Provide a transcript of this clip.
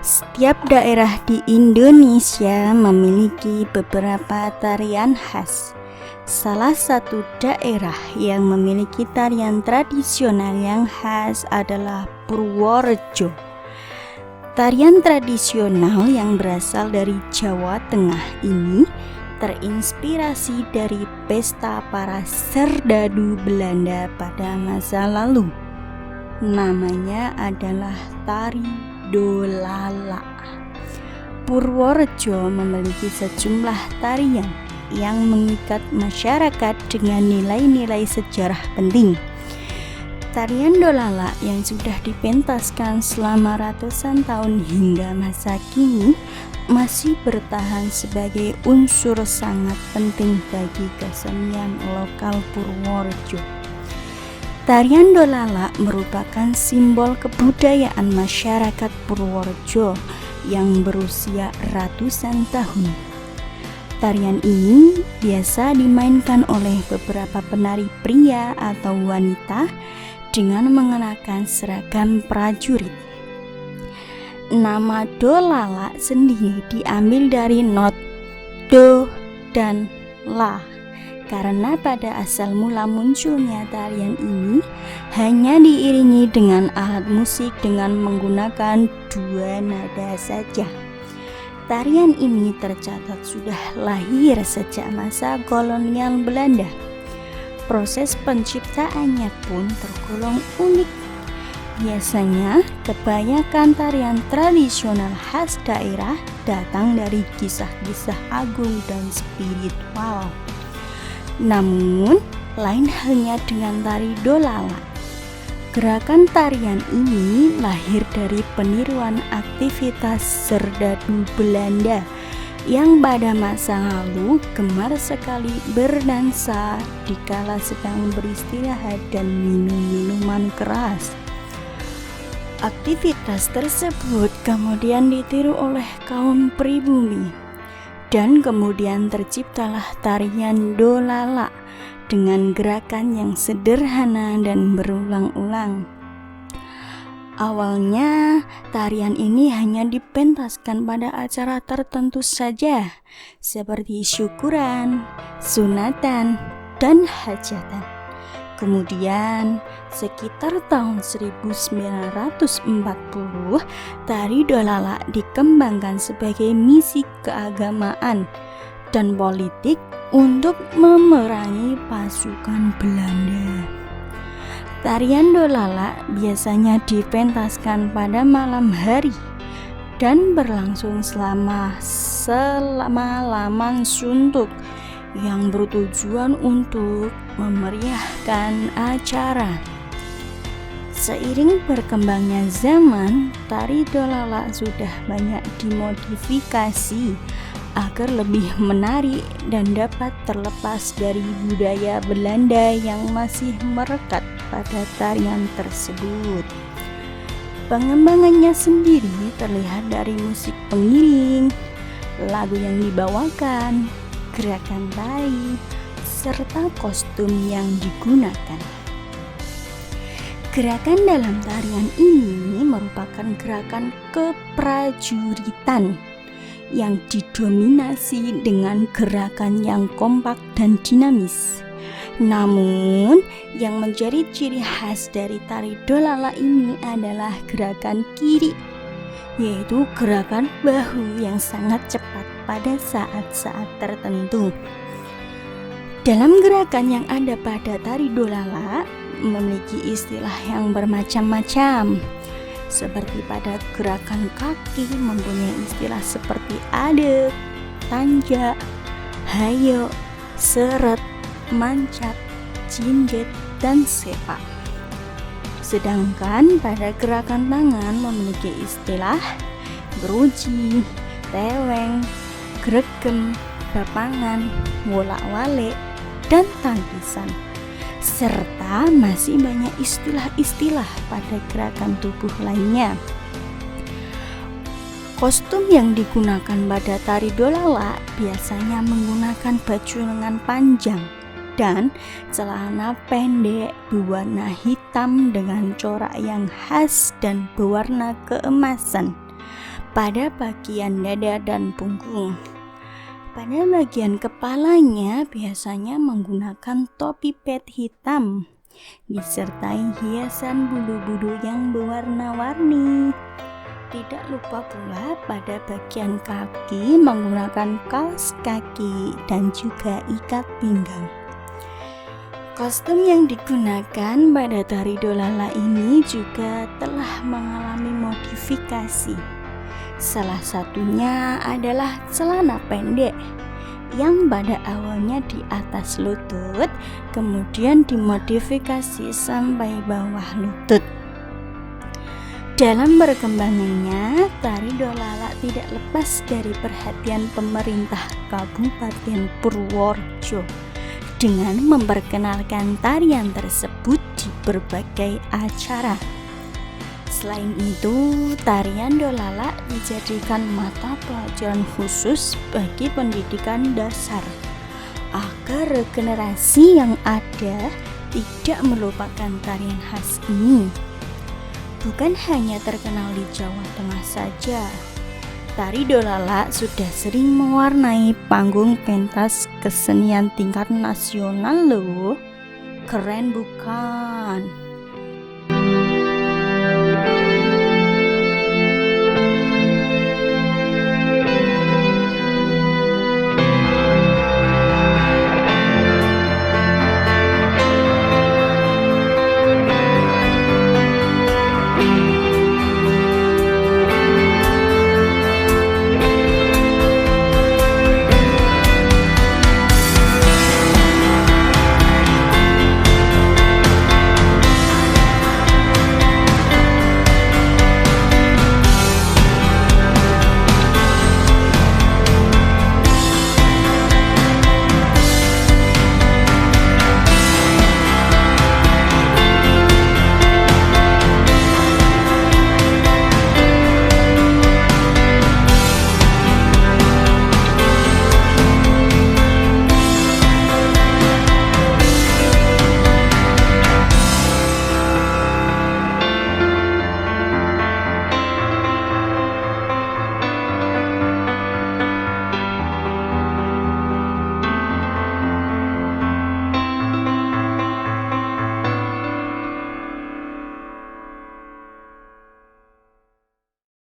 Setiap daerah di Indonesia memiliki beberapa tarian khas. Salah satu daerah yang memiliki tarian tradisional yang khas adalah Purworejo. Tarian tradisional yang berasal dari Jawa Tengah ini terinspirasi dari pesta para serdadu Belanda pada masa lalu. Namanya adalah tari Dolala. Purworejo memiliki sejumlah tarian yang mengikat masyarakat dengan nilai-nilai sejarah penting. Tarian Dolala yang sudah dipentaskan selama ratusan tahun hingga masa kini masih bertahan sebagai unsur sangat penting bagi kesenian lokal Purworejo. Tarian Dolala merupakan simbol kebudayaan masyarakat Purworejo yang berusia ratusan tahun. Tarian ini biasa dimainkan oleh beberapa penari pria atau wanita dengan mengenakan seragam prajurit. Nama Dolala sendiri diambil dari not do dan la, karena pada asal mula munculnya tarian ini hanya diiringi dengan alat musik dengan menggunakan dua nada saja. Tarian ini tercatat sudah lahir sejak masa kolonial Belanda. Proses penciptaannya pun tergolong unik. Biasanya, kebanyakan tarian tradisional khas daerah datang dari kisah-kisah agung dan spiritual. Namun, lain halnya dengan tari Dolala. Gerakan tarian ini lahir dari peniruan aktivitas serdadu Belanda yang pada masa lalu gemar sekali berdansa dikala sedang beristirahat dan minum minuman keras. Aktivitas tersebut kemudian ditiru oleh kaum pribumi. Dan kemudian terciptalah tarian Dolala dengan gerakan yang sederhana dan berulang-ulang. Awalnya, tarian ini hanya dipentaskan pada acara tertentu saja, seperti syukuran, sunatan, dan hajatan. Kemudian, sekitar tahun 1940, tari Dolala dikembangkan sebagai misi keagamaan dan politik untuk memerangi pasukan Belanda. Tarian Dolala biasanya dipentaskan pada malam hari dan berlangsung selama laman suntuk yang bertujuan untuk memeriahkan acara. Seiring berkembangnya zaman, tari Dolala sudah banyak dimodifikasi agar lebih menarik dan dapat terlepas dari budaya Belanda yang masih merekat pada tarian tersebut. Pengembangannya sendiri terlihat dari musik pengiring, lagu yang dibawakan, gerakan tari, serta kostum yang digunakan. Gerakan dalam tarian ini merupakan gerakan keprajuritan yang didominasi dengan gerakan yang kompak dan dinamis. Namun, yang menjadi ciri khas dari tari Dolala ini adalah gerakan kiri, yaitu gerakan bahu yang sangat cepat pada saat-saat tertentu. Dalam gerakan yang ada pada tari Dolala memiliki istilah yang bermacam-macam. Seperti pada gerakan kaki mempunyai istilah seperti adep, tanjak, hayo, seret, mancat, jinjet, dan sepak. Sedangkan pada gerakan tangan memiliki istilah beruji, teweng, gregem, bapangan, wolak-walik, dan tangkisan. Serta masih banyak istilah-istilah pada gerakan tubuh lainnya. Kostum yang digunakan pada tari Dolala biasanya menggunakan baju lengan panjang dan celana pendek berwarna hitam dengan corak yang khas dan berwarna keemasan. pada bagian dada dan punggung. Pada bagian kepalanya biasanya menggunakan topi pet hitam, disertai hiasan bulu-bulu yang berwarna-warni. Tidak lupa pula pada bagian kaki menggunakan kaos kaki dan juga ikat pinggang. Kostum yang digunakan pada tari Dolala ini juga telah mengalami modifikasi. Salah satunya adalah celana pendek yang pada awalnya di atas lutut, kemudian dimodifikasi sampai bawah lutut. Dalam perkembangannya, tari Dolala tidak lepas dari perhatian pemerintah Kabupaten Purworejo dengan memperkenalkan tarian tersebut di berbagai acara. Selain itu, tarian Dolala dijadikan mata pelajaran khusus bagi pendidikan dasar agar generasi yang ada tidak melupakan tarian khas ini. Bukan hanya terkenal di Jawa Tengah saja, tari Dolala sudah sering mewarnai panggung pentas kesenian tingkat nasional loh. Keren bukan?